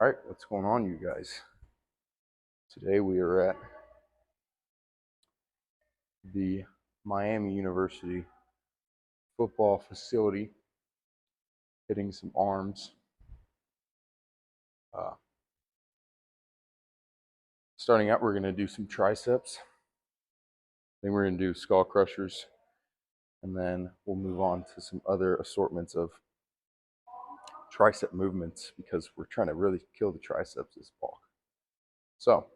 All right, what's going on, you guys? Today we are at the Miami University football facility, hitting some arms. Uh, Starting out, we're going to do some triceps. Then we're going to do skull crushers, and then we'll move on to some other assortments of tricep movements because we're trying to really kill the triceps this bulk. So,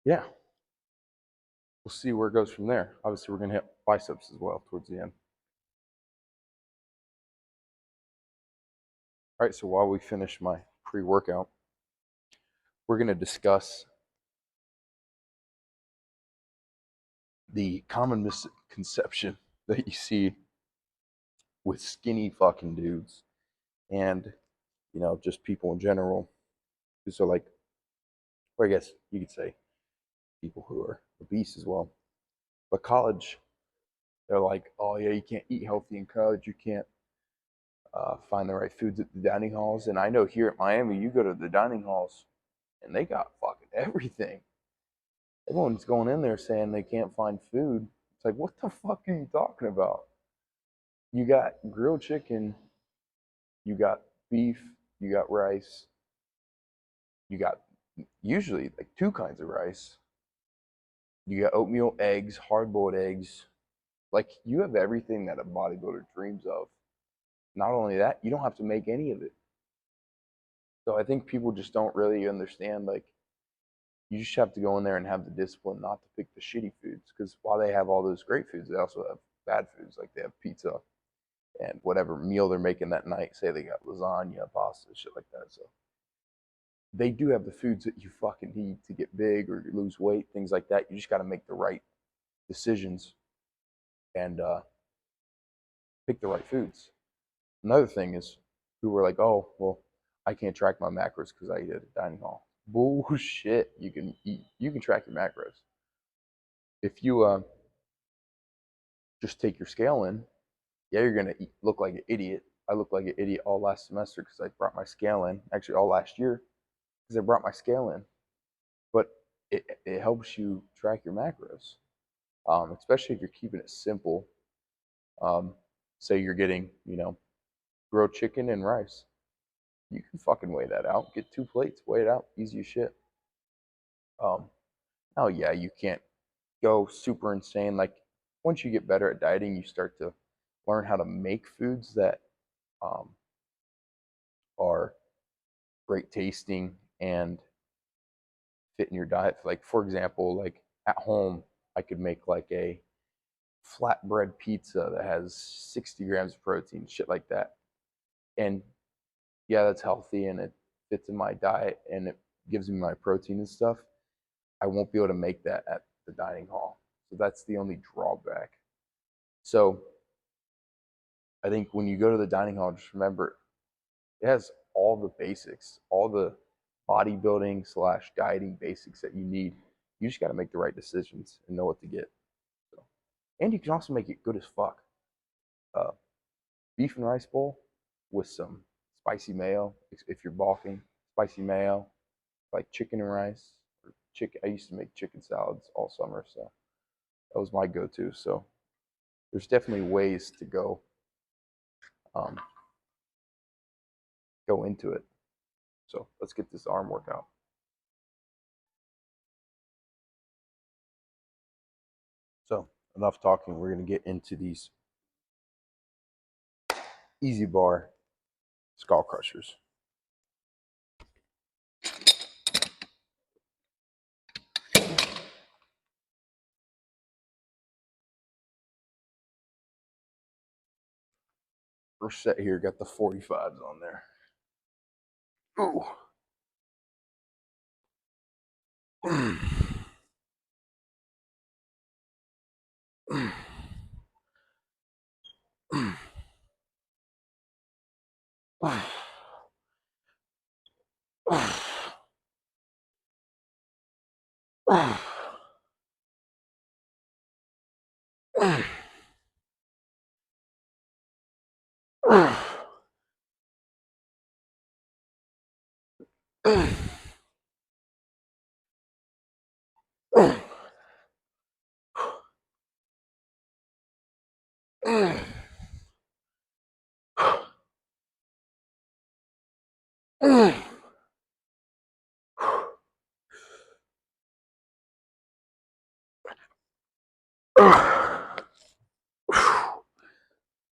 yeah, we'll see where it goes from there. Obviously, we're going to hit biceps as well towards the end. All right, so while we finish my pre-workout, we're going to discuss the common misconception that you see with skinny fucking dudes and, just people in general who are like, or I guess you could say people who are obese as well. But college, they're like, oh yeah, you can't eat healthy in college. You can't find the right foods at the dining halls. And I know here at Miami, you go to the dining halls and they got fucking everything. Everyone's going in there saying they can't find food. It's like, what the fuck are you talking about? You got grilled chicken, you got beef, you got rice, you got usually like two kinds of rice. You got oatmeal, eggs, hard boiled eggs. Like you have everything that a bodybuilder dreams of. Not only that, you don't have to make any of it. So I think people just don't really understand, like, you just have to go in there and have the discipline not to pick the shitty foods. Because while they have all those great foods, they also have bad foods. Like they have pizza and whatever meal they're making that night. Say they got lasagna, pasta, shit like that. So they do have the foods that you fucking need to get big or lose weight, things like that. You just got to make the right decisions and pick the right foods. Another thing is, people were like, "Oh, well, I can't track my macros because I eat at a dining hall." Bullshit. You can eat. You can track your macros if you just take your scale in. Yeah, you're gonna look like an idiot. I looked like an idiot all last semester because I brought my scale in. Actually, all last year because I brought my scale in. But it helps you track your macros, especially if you're keeping it simple. Um, Say you're getting, grilled chicken and rice. You can fucking weigh that out. Get two plates, weigh it out, easy as shit. Um, oh yeah, you can't go super insane. Like once you get better at dieting, you start to learn how to make foods that um, are great tasting and fit in your diet. Like for example, like at home, I could make like a flatbread pizza that has 60 grams of protein, shit like that. And yeah, that's healthy and it fits in my diet and it gives me my protein and stuff. I won't be able to make that at the dining hall. So that's the only drawback. So I think when you go to the dining hall, just remember it has all the basics, all the bodybuilding slash dieting basics that you need. You just got to make the right decisions and know what to get. So, and you can also make it good as fuck. Uh, Beef and rice bowl with some spicy mayo. If you're balking, spicy mayo, like chicken and rice. Or chicken. I used to make chicken salads all summer, so that was my go-to. So there's definitely ways to um, go into it. So let's get this arm workout. So enough talking. We're gonna get into these easy bar skull crushers. First set here got the 45s on there. Ooh.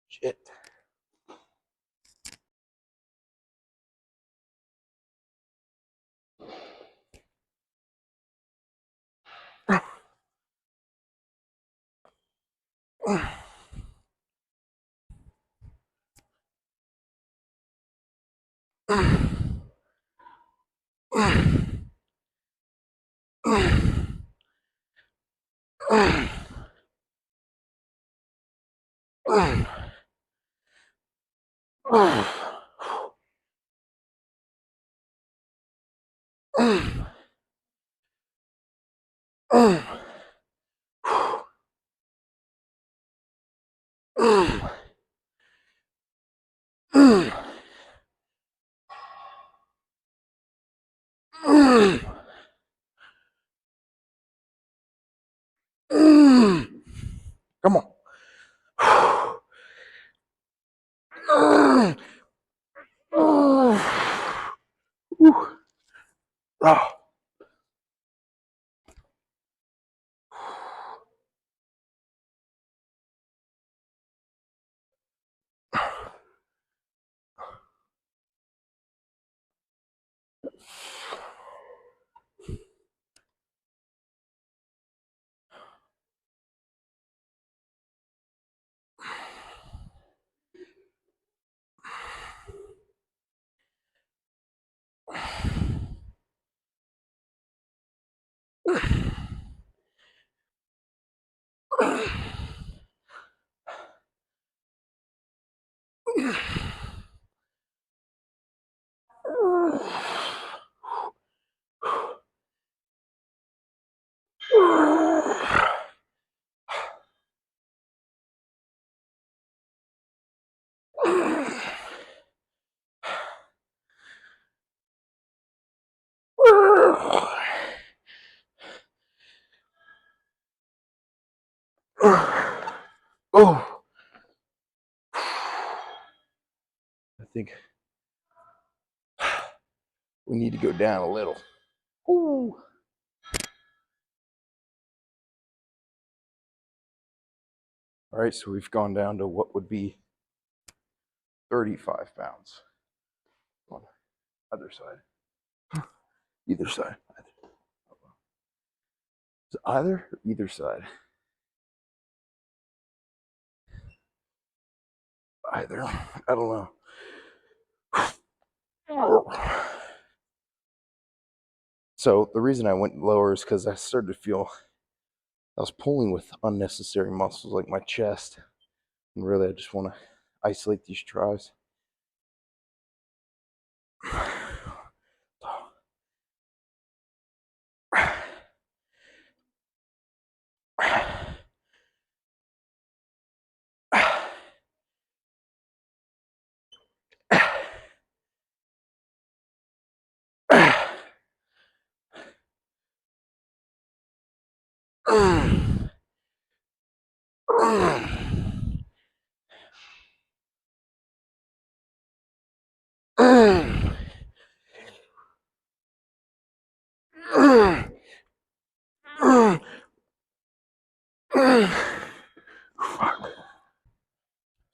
Shit. Come on. Oh. Oh, I think we need to go down a little. Ooh. All right, so we've gone down to what would be 35 pounds on either side. Either side. Is it either or either side? Either. I don't know. So the reason I went lower is because I started to feel I was pulling with unnecessary muscles like my chest. And really, I just want to isolate these tries.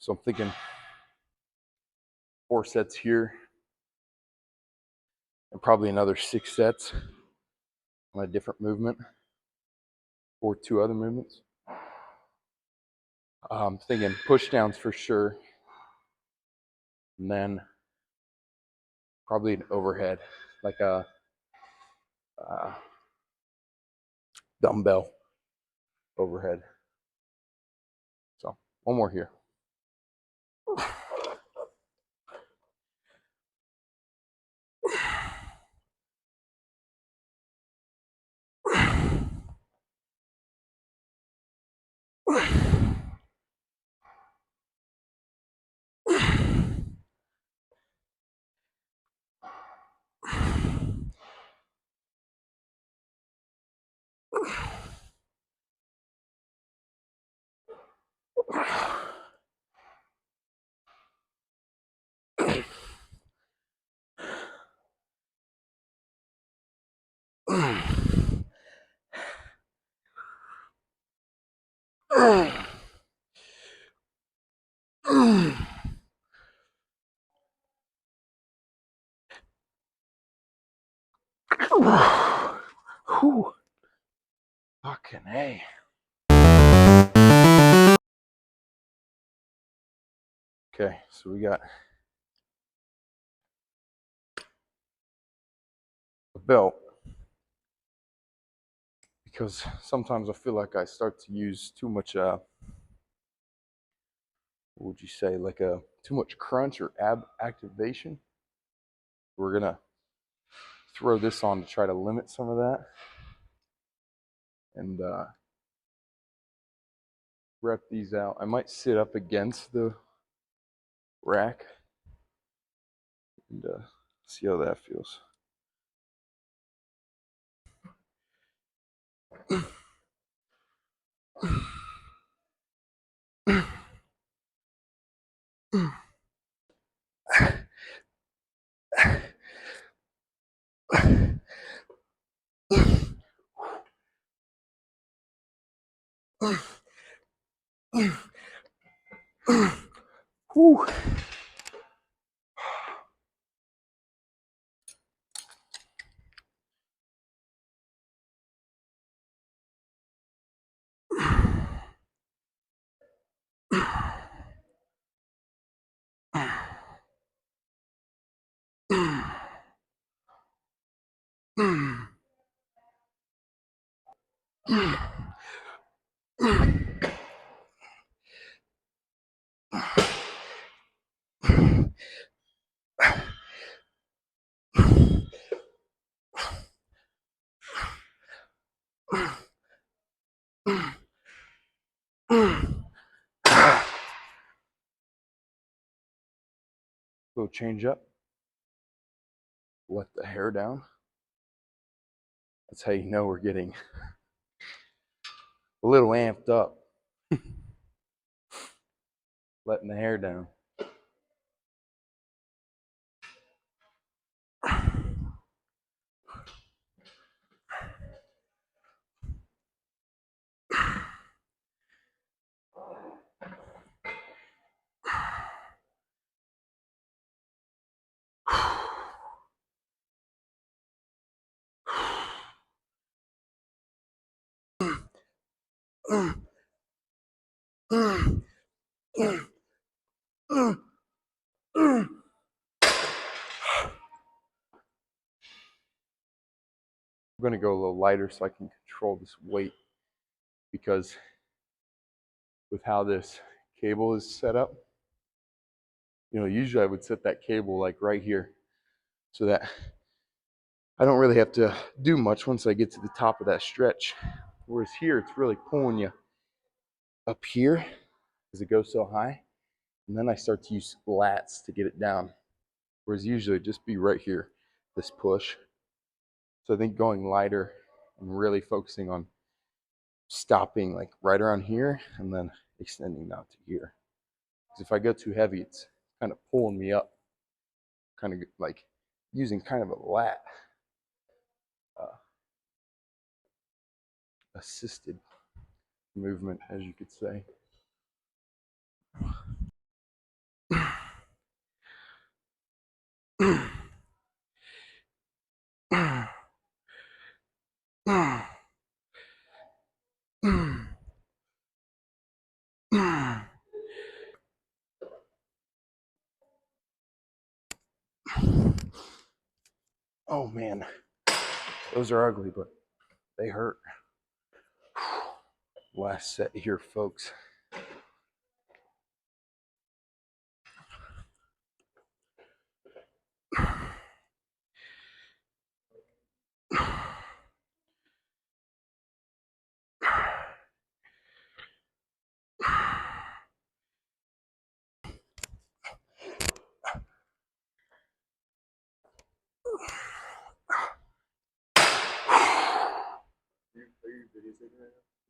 So I'm thinking 4 sets here and probably another 6 sets on a different movement or 2 other movements. I'm thinking push downs for sure, and then probably an overhead, like a dumbbell overhead. So one more here. Whew. Fucking A. Okay, so we got a belt because sometimes I feel like I start to use too much, what would you say, like too much crunch or ab activation. We're gonna throw this on to try to limit some of that and rep these out. I might sit up against the rack and see how that feels. Whew. Little change up. Let the hair down. That's how you know we're getting a little amped up. Letting the hair down. I'm going to go a little lighter so I can control this weight because with how this cable is set up, usually I would set that cable like right here so that I don't really have to do much once I get to the top of that stretch. Whereas here, it's really pulling you up here because it goes so high. And then I start to use lats to get it down. Whereas usually it'd just be right here, this push. So I think going lighter and really focusing on stopping like right around here and then extending out to here. Because if I go too heavy, it's kind of pulling me up, kind of like using kind of a lat uh, assisted movement, as you could say. Oh man, those are ugly, but they hurt. Last set here, folks.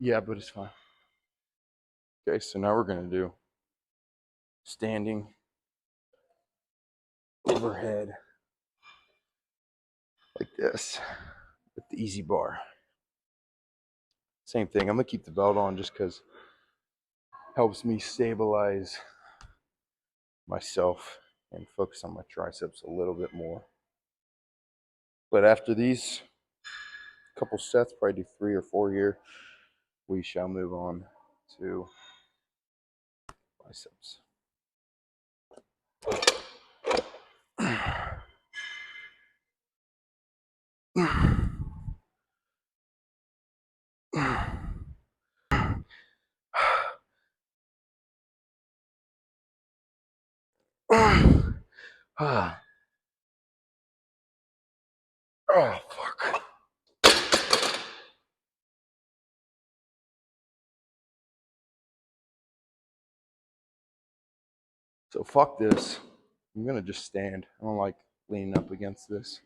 Yeah, but it's fine. Okay, so now we're gonna do standing overhead like this with the easy bar. Same thing. I'm gonna keep the belt on just because it helps me stabilize myself and focus on my triceps a little bit more. But after these couple sets, probably do 3 or 4 here, we shall move on to biceps. Oh, fuck. So fuck this. I'm gonna just stand. I don't like leaning up against this.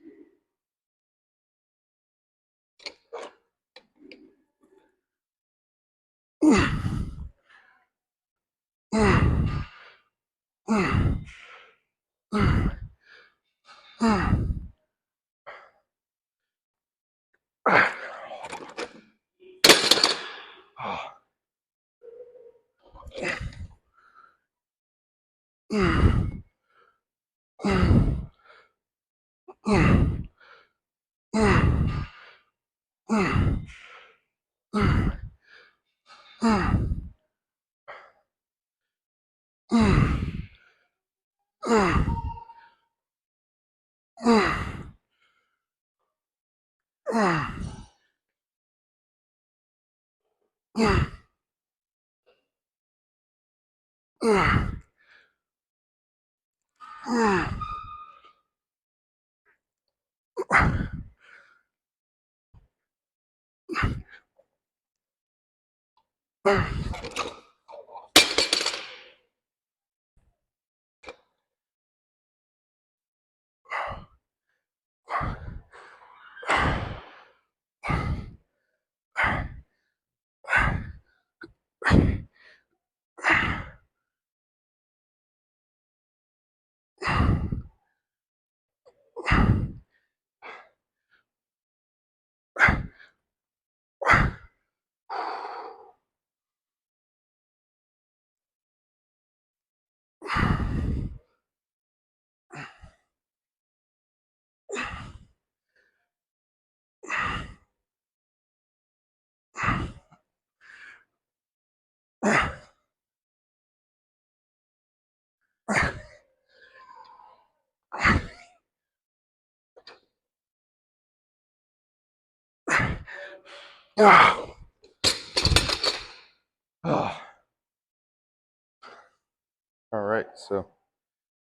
All right, so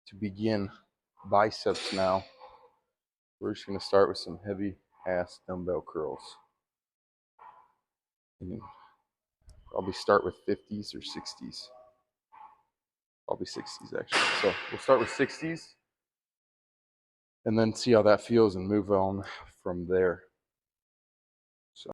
to begin biceps now, we're just going to start with some heavy ass dumbbell curls. And probably start with 50s or 60s. Probably 60s actually. So we'll start with 60s and then see how that feels and move on from there. So.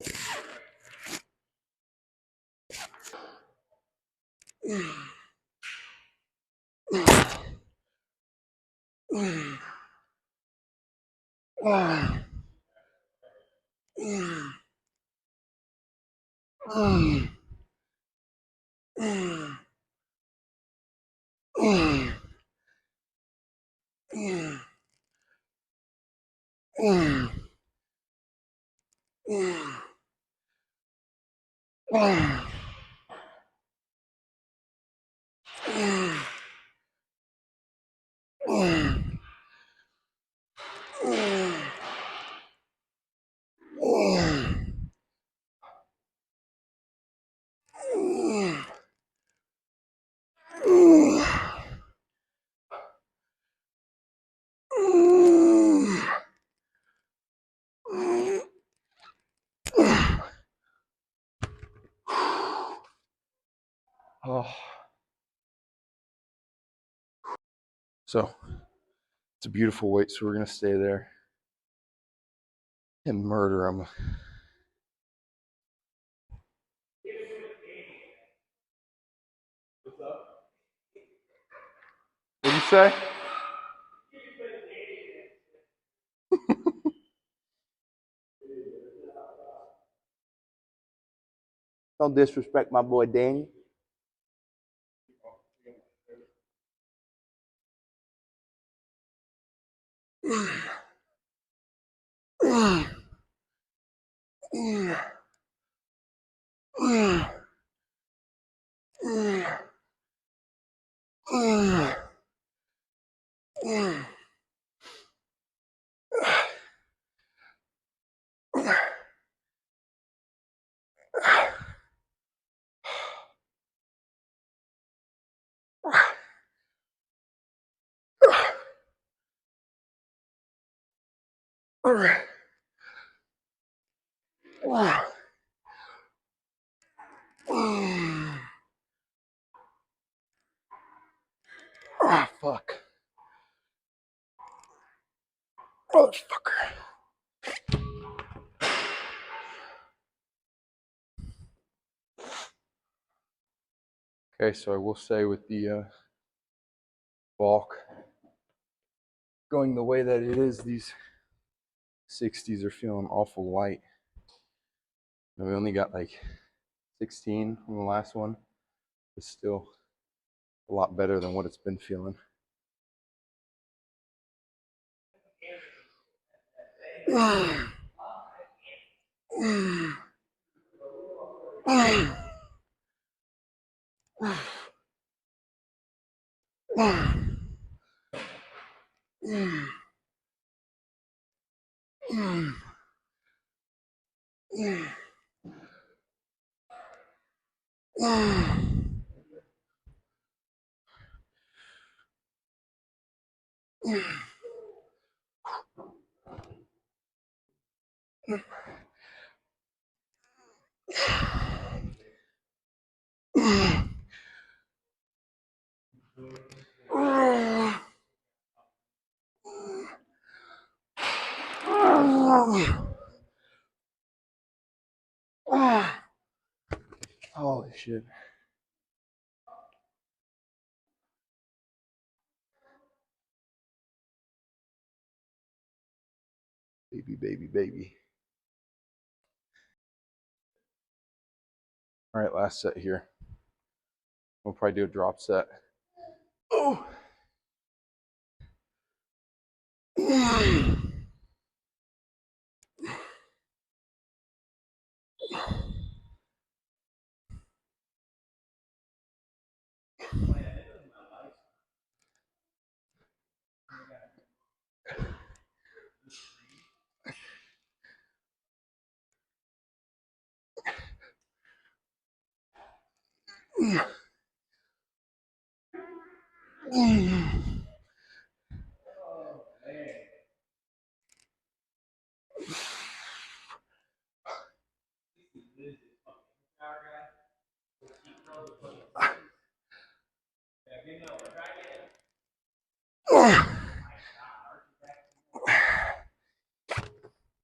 Oh. So it's a beautiful weight, so we're gonna stay there and murder them. say? Don't disrespect my boy Danny. Oh, fuck. Motherfucker. Okay, so I will say with the bulk going the way that it is, these 60s are feeling awful light. And we only got like 16 from the last one, but still a lot better than what it's been feeling. Holy shit. Baby, baby, baby. All right, last set here. We'll probably do a drop set. Oh.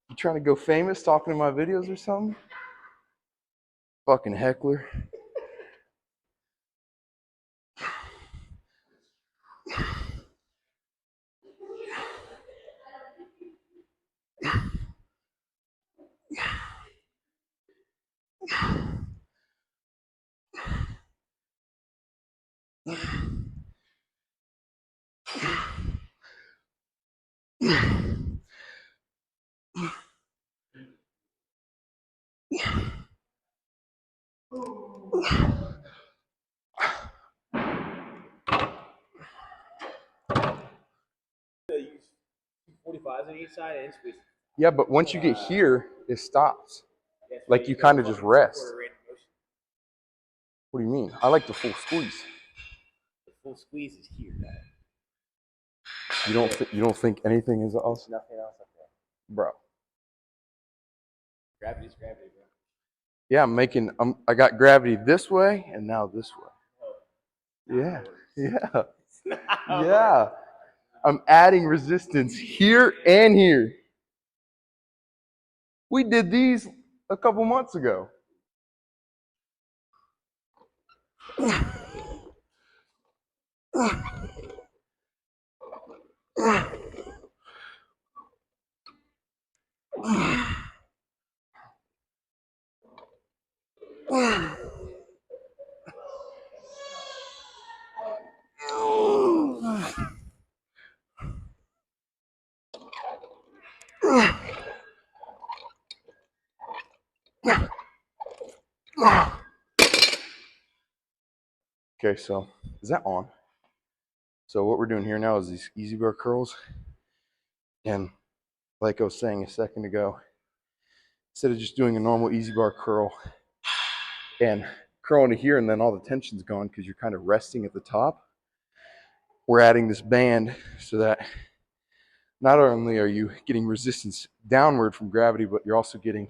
You trying to go famous talking to my videos or something? Fucking heckler. Use 45s on each side and squeeze. Yeah, but once you get here, it stops. Like you kind of just rest. What do you mean? I like the full squeeze. The full squeeze is here. You don't think anything is else? Nothing else up there. Bro. Gravity's gravity, bro. Yeah, I got gravity this way and now this way. Yeah. Yeah. Yeah. I'm adding resistance here and here. We did these a couple months ago. Okay, so is that on? So what we're doing here now is these easy bar curls. And like I was saying a second ago, instead of just doing a normal easy bar curl and curling to here and then all the tension's gone because you're kind of resting at the top, we're adding this band so that not only are you getting resistance downward from gravity, but you're also getting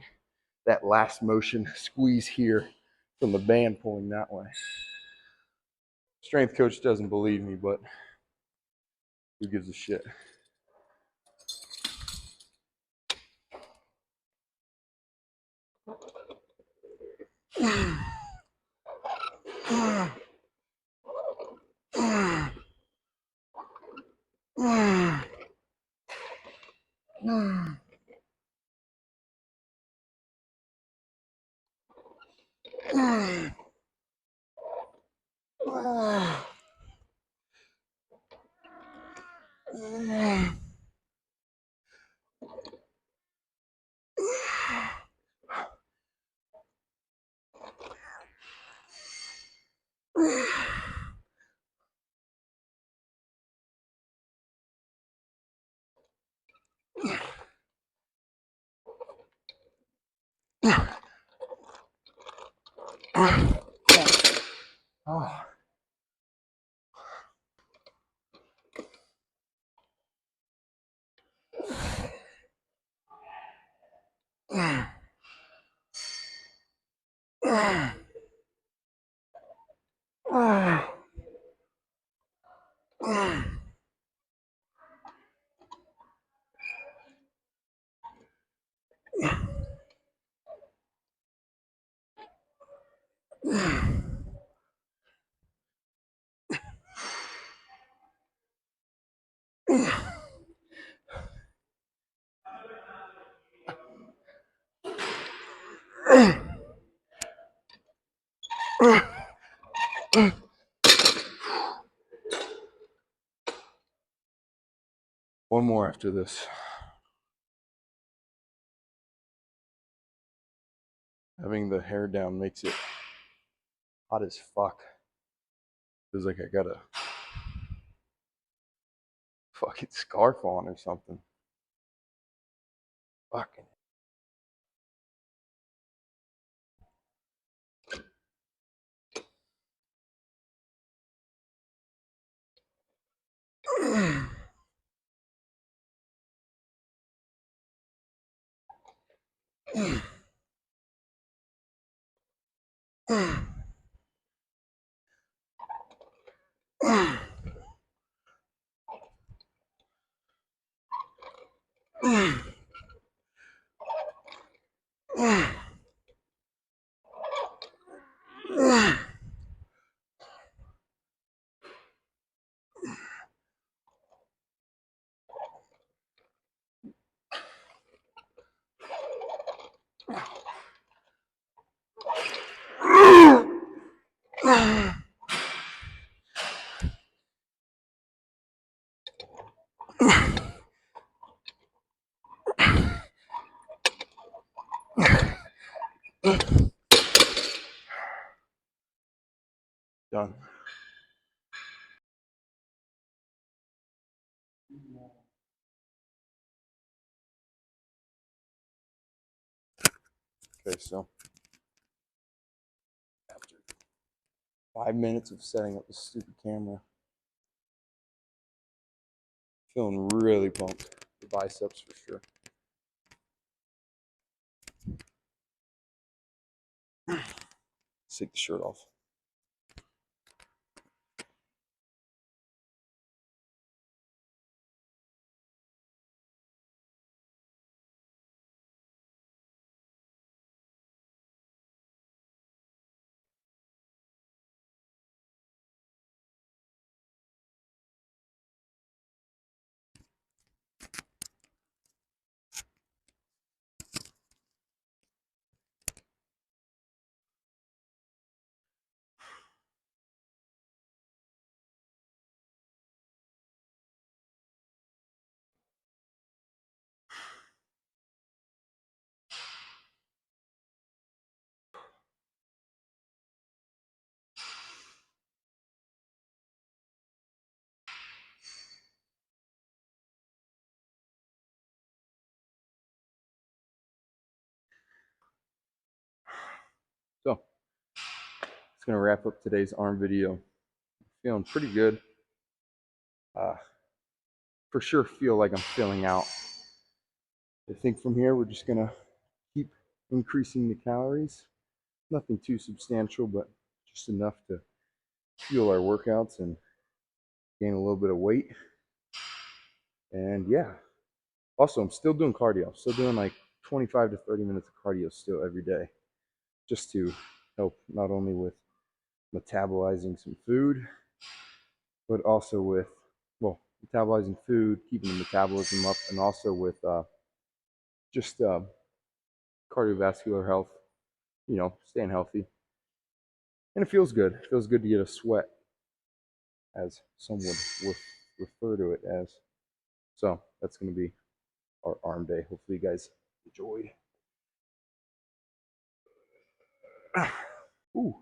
that last motion squeeze here from the band pulling that way. Strength coach doesn't believe me, but who gives a shit? Oh. One more after this. Having the hair down makes it hot as fuck. Feels like I got a fucking scarf on or something. Fucking. Done. Okay, so after 5 minutes of setting up this stupid camera, feeling really pumped. The biceps for sure. Let's take the shirt off. gonna wrap up today's arm video. Feeling pretty good. For sure feel like I'm filling out. I think from here we're just gonna keep increasing the calories. Nothing too substantial, but just enough to fuel our workouts and gain a little bit of weight. And yeah, also I'm still doing cardio. Still doing like 25 to 30 minutes of cardio still every day, just to help not only with metabolizing some food, but also with, well, metabolizing food, keeping the metabolism up, and also with just cardiovascular health, staying healthy. And it feels good. It feels good to get a sweat, as some would refer to it as. So that's going to be our arm day. Hopefully you guys enjoyed. Ooh.